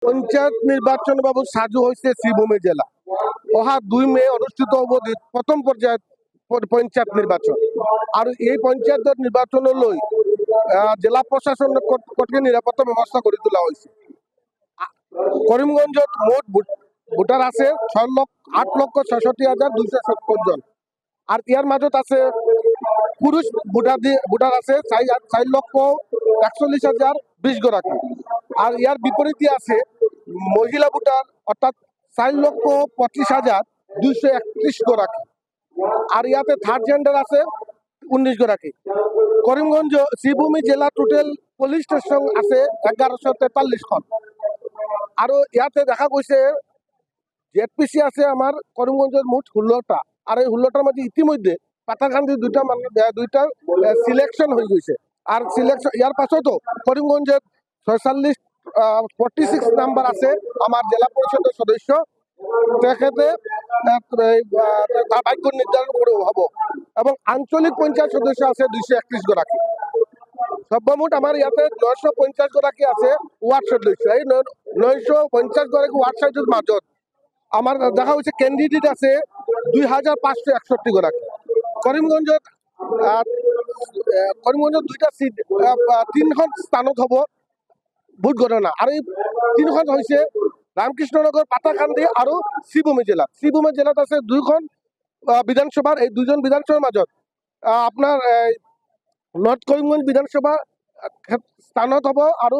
পঞ্চায়েত নির্বাচন বাবদ সাজু হয়েছে শ্রীভূমি জেলা। অহা 2 মে অনুষ্ঠিত হব প্রথম পর্যায়ের পঞ্চায়েত নির্বাচন। আর এই পঞ্চায়েত নির্বাচন লই জেলা প্রশাসন কঠিন নিরাপত্তা ব্যবস্থা করে তোলা হয়েছে। করিমগঞ্জত মোট ভোটার আছে 8,66,270 জন। আর ইয়ার মাজত আছে পুরুষ ভোটার আছে 4,41,20 গৰাকী। আৰ ইয়াৰ বিপৰীতে আছে মহিলা ভোটাৰ অৰ্থাৎ 4,25,231 গৰাকী। আৰ ইয়াতে থাৰ্ড জেন্ডাৰ আছে 19 গৰাকী। করিমগঞ্জ শ্রীভূমি জেলা টোটাল পুলিশ স্টেশন আছে 1143খন। আর ইয়াতে দেখা গৈছে জেডপিসি আছে আমার করিমগঞ্জের মোট 16টা। আর এই 16টার মধ্যে ইতিমধ্যে পাতাকান্দি দুইটা সিলেকশন হয়ে গেছে। আর সিলেকশন ইয়ার পাছতো করিমগঞ্জের 46 নাম্বার আছে আমার জেলা পরিষদের সদস্য, তেখেতে তার ভাগ্য নির্ধারণ করে হব। এবং আঞ্চলিক পঞ্চায়েত সদস্য আছে 231 গৰাকী। সৰ্বমোট আমাৰ ইয়াতে 950 গৰাকী আছে ওয়াৰ্ড সদস্য। এই 950 গৰাকী ওয়াৰ্ড সদস্যেৰ মাজত আমাৰ দেখা হয়েছে ক্যান্ডিডেট আছে 2,561 গৰাকী। করিমগঞ্জত দুইটা সিট 3খন স্থানত হব ভোট গণনা। আর এই 3খন হয়েছে রামকৃষ্ণনগর, পাতাকান্দি আর শ্রীভূমি জেলা। শ্রীভূমি জেলাত আছে 2খন বিধানসভার। এই 2জন বিধানসভার মাজত আপনার নর্থ করিমগঞ্জ বিধানসভা স্থানত হব আর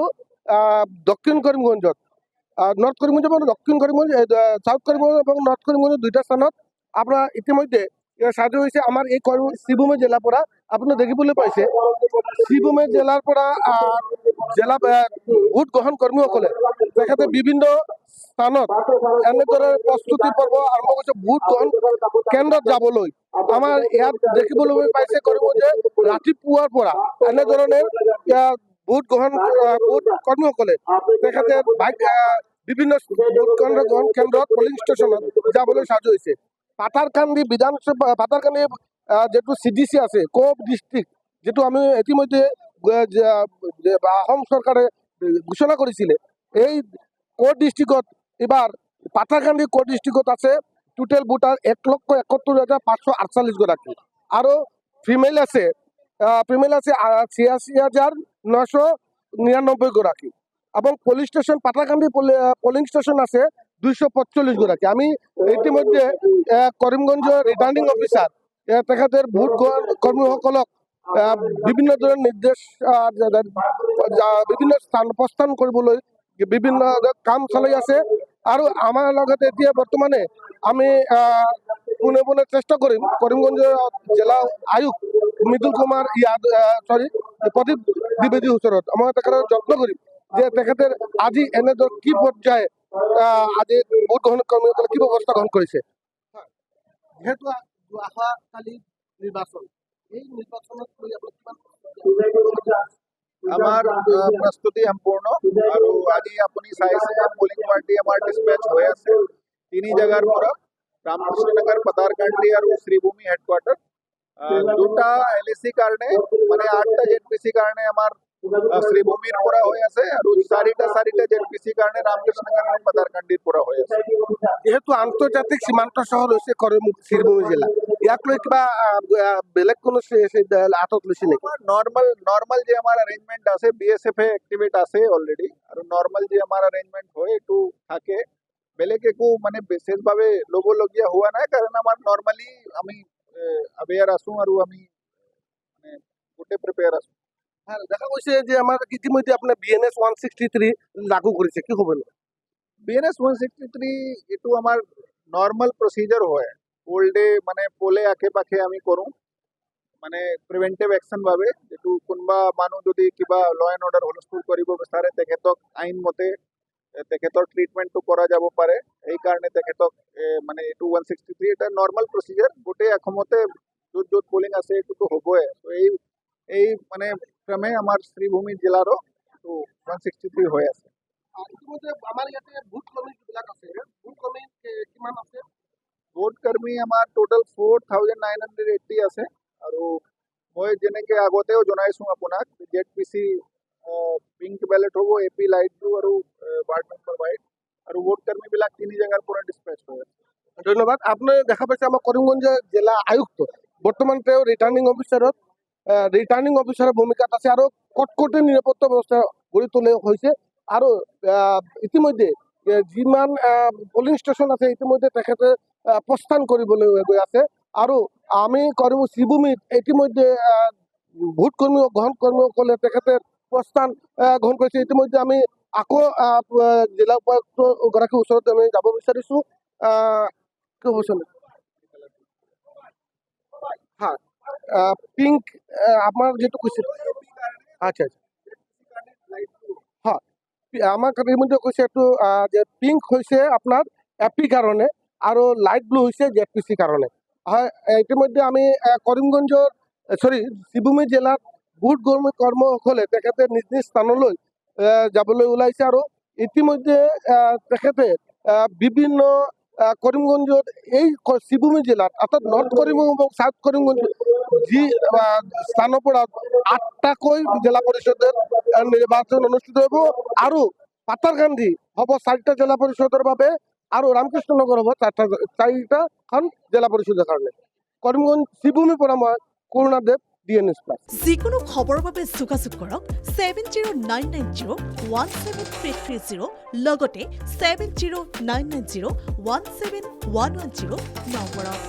দক্ষিণ করিমগঞ্জত নর্থ করিমগঞ্জ এবং দক্ষিণ করিমগঞ্জ, সাউথ করিমগঞ্জ এবং নর্থ করিমগঞ্জ দুইটা স্থানত আপনার ইতিমধ্যে সাহায্য হয়েছে। আমার এই শ্রীভূমি জেলার পৰা আপনি দেখিবলৈ পাইছে শ্ৰীভূমি জেলাৰ পৰা জেলা ভোট গ্ৰহণ কৰ্মীসকলে তেখেতে বিভিন্ন স্থানত এনেদৰে প্ৰস্তুতি পৰ্ব আৰম্ভ কৰিছে ভোট গ্ৰহণ কেন্দ্ৰত যাবলৈ। আমাৰ ইয়াত দেখিবলৈ পাইছে কৰিমগঞ্জে ৰাতিপুৱাৰ পৰা এনেধৰণৰ ভোট কৰ্মীসকলে তেখেতে বিভিন্ন ভোট গ্ৰহণ কেন্দ্ৰত পোলিং স্টেশনত যাবলৈ সাজু হৈছে। পাথারকান্দি যেটো CDC আছে কোপ ডিস্ট্রিক্ট, যেটো আমি ইতিমধ্যে অসম সরকারে ঘোষণা করেছিল, এই কোট ডিস্ট্রিক্টত এবার পাথারকান্দি কোট ডিস্ট্রিক্টত আছে টোটাল ভোটার 1,71,548 গৰাকী। আৰু ফিমেল আছে 86,999 গৰাকী। এবং police station Patharkandi polling station আছে 245 গৰাকী। আমি ইতিমধ্যে কৰিমগঞ্জ ৰিটাৰ্নিং অফিসাৰ তেখেতেৰ ভোট কৰ্মীসকলক বিভিন্ন ধৰনেৰ নিৰ্দেশ বিভিন্ন স্থান প্ৰস্থান কৰিবলৈ বিভিন্ন কাম চলাই আছে। আৰ আমাৰ লগতে এতিয়া বৰ্তমানে আমি পুনে চেষ্টা কৰিম কৰিমগঞ্জ জেলা আয়ুক্ত মৃদুল কুমাৰ প্ৰদীপ দ্বিবেদীৰ ওচৰত মই তেখেতৰ যত্ন কৰিম যে তেখেতেৰ আজি এনেদৰে কি পর্যায়ে আজি ভোট গ্রহণ কর্মীসকলে কি ব্যবস্থা গ্রহণ করেছে। যেহেতু অহাকালি নির্বাচন, এই নির্বাচনত আমার প্রস্তুতি সম্পূর্ণ। আর আজি আপনি চাইছে পোলিং পার্টি আমার ডিসপ্যাচ হয়ে আছে 3 জায়গার পৰা ৰামকৃষ্ণনগৰ, পাথাৰকান্দি আৰ শ্ৰীভূমি হেডকোয়াৰ্টাৰ। 2টা LAC কাৰণে মানে 8টা ZPC কাৰণে আমাৰ শ্ৰীভূমিৰ পৰা হয়ে আছে আৰ 4টা ZPC কাৰণে ৰামকৃষ্ণনগৰ আৰ পাথাৰকান্দিৰ পৰা হয়ে আছে। যেহেতু আন্তর্জাতিক সীমান্ত শহর হয়েছে শ্রীভূমি জেলা, ইয়াক লৈ কিবা বেলেগ কোনো হাতত লৈছে নেকি? নর্মাল যে আমার অ্যারেঞ্জমেন্ট আছে BSF এ অ্যাক্টিভেট আছে অলরেডি। আর নর্মাল যে আমার অ্যারেঞ্জমেন্ট হয় একটু থাকে, বেলেগ একো মানে বিশেষভাবে লবলগীয়া হোৱা নাই। কারণ আমার নর্মালি আমি অ্যাওয়ার আছো আর আমি মানে গোটে প্রিপেয়ার আছো। হ্যাঁ, দেখা গৈছে যে আমার ইতিমধ্যে আপনার BNS 163 লাগু করেছে, কি খবর? BNS 163 এইটো আমার নর্মাল প্রসিজার হয় ওল্ডে মানে পোলে আশে পাশে আমি কৰো মানে প্ৰিভেন্টিভ অ্যাকশন ভাবে। যেটো কোনোবা মানুহ যদি কিবা ল এণ্ড অৰ্ডাৰ হুলস্থুল কৰিব বিচাৰে তেখেতক আইন মতে তেখেতৰ ট্ৰিটমেণ্টটো কৰা যাব পাৰে। এই কাৰণে তেখেতক মানে এইটো 163 এটা নর্মাল প্রসিজার। গোটেই অসমতে য'ত য'ত পোলিং আছে এইটোতো হ'বই। তো এই মানে ক্ৰমে আমাৰ শ্ৰীভূমি জেলাৰো 163 হৈ আছে। ইতিমধ্যে আমাৰ ইয়াতে ভোট কৰ্মী যিবিলাক আছে, ভোট কৰ্মী কিমান আছে? ভোট কৰ্মী আমাৰ টোটাল 4,980 আছে। আৰু মই যেনেকে আগতেও জনাইছো আপোনাক ZPC পিংক বেলেট হ'ব, AP লাইট ব্লু আৰু ৱাৰ্ড মেম্বাৰ ৱাইজ আৰু ভোট কৰ্মীবিলাক তিনি জেগাৰ পৰা ডিছপ্লেচ হৈ আছে। ধন্যবাদ। আপুনি দেখা পাইছে আমাৰ কৰিমগঞ্জ জিলা আয়ুক্ত বৰ্তমান তেওঁ ৰিটাৰ্ণিং অফিচাৰৰ ভূমিকাত আছে আৰু কটকটীয়া নিৰাপত্তা ব্যৱস্থা গঢ়ি তোলা হৈছে আৰু ইতিমধ্যে যিমান পলিং ষ্টেচন আছে ইতিমধ্যে তেখেতে প্ৰস্থান কৰিবলৈ গৈ আছে আৰু আমি শ্ৰীভূমিত ইতিমধ্যে ভোট কৰ্মী গ্ৰহণ কৰ্মীসকলে তেখেতে প্ৰস্থান গ্ৰহণ কৰিছে। ইতিমধ্যে আমি আকৌ জিলা উপায়ুক্ত গৰাকীৰ ওচৰত আমি যাব বিচাৰিছো। কি কৈছে হা পিংক আমাৰ যিটো কৈছে আচ্ছা হয় আমাক ইতিমধ্যে কৈছে এইটো যে পিংক হৈছে আপোনাৰ এপি কাৰণে আৰু লাইট ব্লু হৈছে জেডপিচি কাৰণে। হয় ইতিমধ্যে আমি কৰিমগঞ্জৰ শ্ৰীভূমি জিলাত ভোট কৰ্মীসকলে তেখেতে নিজ নিজ স্থানলৈ যাবলৈ ওলাইছে আৰু ইতিমধ্যে তেখেতে বিভিন্ন কৰিমগঞ্জত এই শ্ৰীভূমি জিলাত অৰ্থাৎ নৰ্থ কৰিমগঞ্জ এবং সাউথ কৰিমগঞ্জ যি স্থানৰ পৰা 8টাকৈ জিলা পৰিষদেৰ নিৰ্বাচন অনুষ্ঠিত হ'ব আৰু পাতাৰকান্দি হ'ব 4টা জিলা পৰিষদৰ বাবে আৰু ৰামকৃষ্ণনগৰ হ'ব 4টাখন জিলা পৰিষদৰ কাৰণে। কৰিমগঞ্জ শ্ৰীভূমিৰ পৰা মই কৰুণাদেৱ DNS প্লাছ। যিকোনো খবৰৰ বাবে যোগাযোগ কৰক 7099017330 লগতে 7099017110 নম্বৰত।